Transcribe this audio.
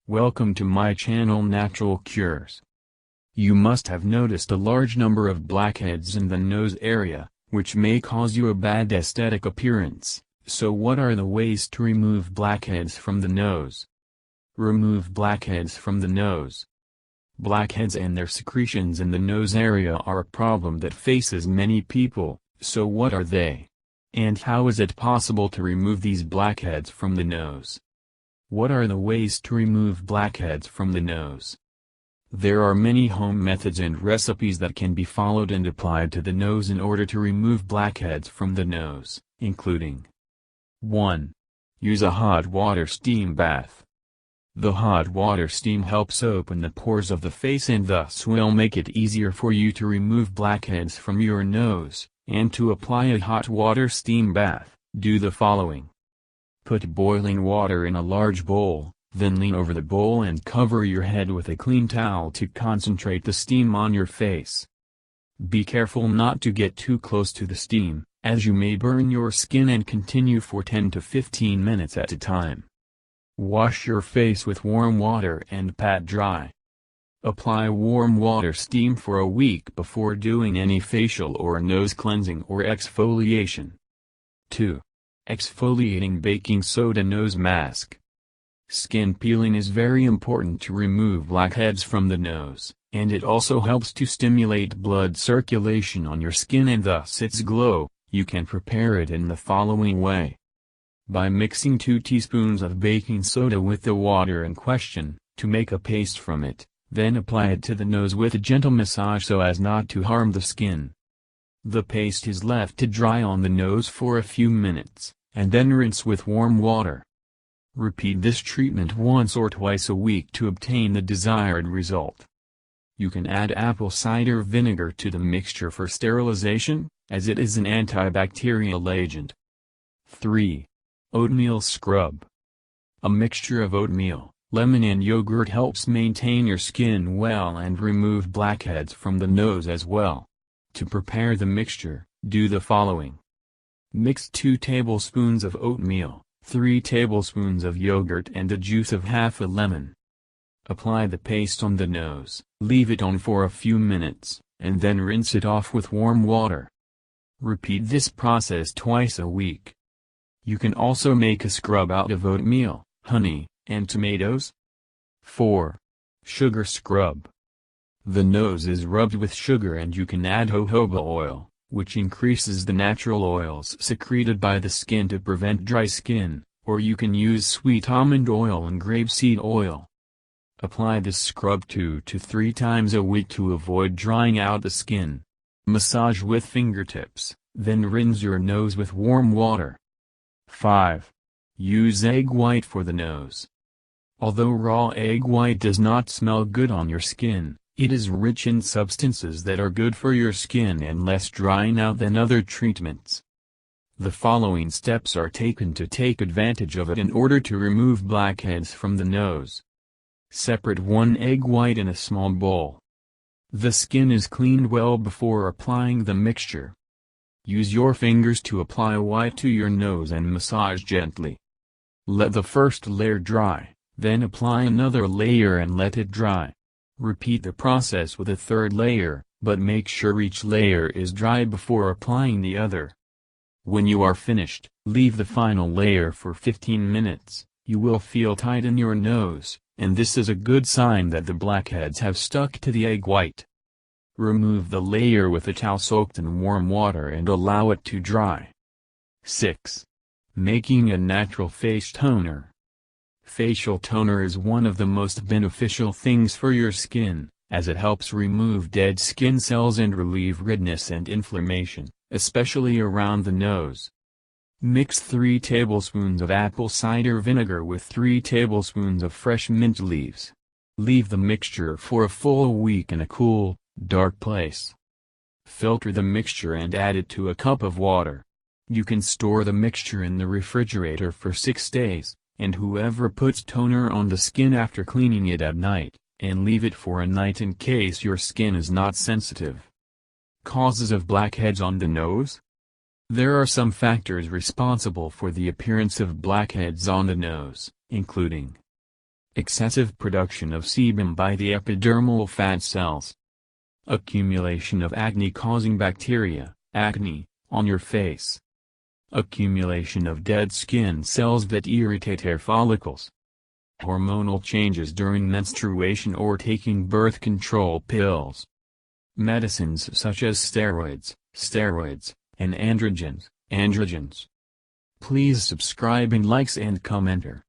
Welcome to my channel Natural Cures. You must have noticed a large number of blackheads in the nose area, which may cause you a bad aesthetic appearance. So what are the ways to remove blackheads from the nose? Remove blackheads from the nose. Blackheads and their secretions in the nose area are a problem that faces many people, so what are they? And how is it possible to remove these blackheads from the nose? What are the ways to remove blackheads from the nose? There are many home methods and recipes that can be followed and applied to the nose in order to remove blackheads from the nose, including 1. Use a hot water steam bath. The hot water steam helps open the pores of the face and thus will make it easier for you to remove blackheads from your nose, and to apply a hot water steam bath, do the following. Put boiling water in a large bowl, then lean over the bowl and cover your head with a clean towel to concentrate the steam on your face. Be careful not to get too close to the steam, as you may burn your skin, and continue for 10 to 15 minutes at a time. Wash your face with warm water and pat dry. Apply warm water steam for a week before doing any facial or nose cleansing or exfoliation. 2. Exfoliating baking soda nose mask. Skin peeling is very important to remove blackheads from the nose, and it also helps to stimulate blood circulation on your skin and thus its glow. You can prepare it in the following way. By mixing 2 teaspoons of baking soda with the water in question, to make a paste from it, then apply it to the nose with a gentle massage so as not to harm the skin. The paste is left to dry on the nose for a few minutes, and then rinse with warm water. Repeat this treatment once or twice a week to obtain the desired result. You can add apple cider vinegar to the mixture for sterilization, as it is an antibacterial agent. 3. Oatmeal scrub. A mixture of oatmeal, lemon and yogurt helps maintain your skin well and remove blackheads from the nose as well. To prepare the mixture, do the following. Mix 2 tablespoons of oatmeal, 3 tablespoons of yogurt and the juice of half a lemon. Apply the paste on the nose, leave it on for a few minutes, and then rinse it off with warm water. Repeat this process twice a week. You can also make a scrub out of oatmeal, honey, and tomatoes. 4. Sugar scrub. The nose is rubbed with sugar and you can add jojoba oil, which increases the natural oils secreted by the skin to prevent dry skin, or you can use sweet almond oil and grapeseed oil. Apply this scrub 2 to 3 times a week to avoid drying out the skin. Massage with fingertips, then rinse your nose with warm water. 5. Use egg white for the nose. Although raw egg white does not smell good on your skin, it is rich in substances that are good for your skin and less drying out than other treatments. The following steps are taken to take advantage of it in order to remove blackheads from the nose. Separate 1 egg white in a small bowl. The skin is cleaned well before applying the mixture. Use your fingers to apply white to your nose and massage gently. Let the first layer dry, then apply another layer and let it dry. Repeat the process with a third layer, but make sure each layer is dry before applying the other. When you are finished, leave the final layer for 15 minutes. You will feel tight in your nose, and this is a good sign that the blackheads have stuck to the egg white. Remove the layer with a towel soaked in warm water and allow it to dry. 6. Making a natural face toner. Facial toner is one of the most beneficial things for your skin, as it helps remove dead skin cells and relieve redness and inflammation, especially around the nose. Mix 3 tablespoons of apple cider vinegar with 3 tablespoons of fresh mint leaves. Leave the mixture for a full week in a cool, dark place. Filter the mixture and add it to a cup of water. You can store the mixture in the refrigerator for 6 days. And whoever puts toner on the skin after cleaning it at night, and leave it for a night in case your skin is not sensitive. Causes of blackheads on the nose? There are some factors responsible for the appearance of blackheads on the nose, including excessive production of sebum by the epidermal fat cells, accumulation of acne-causing bacteria, acne, on your face, accumulation of dead skin cells that irritate hair follicles, hormonal changes during menstruation or taking birth control pills, medicines such as steroids, and androgens. Please subscribe and likes and commenter.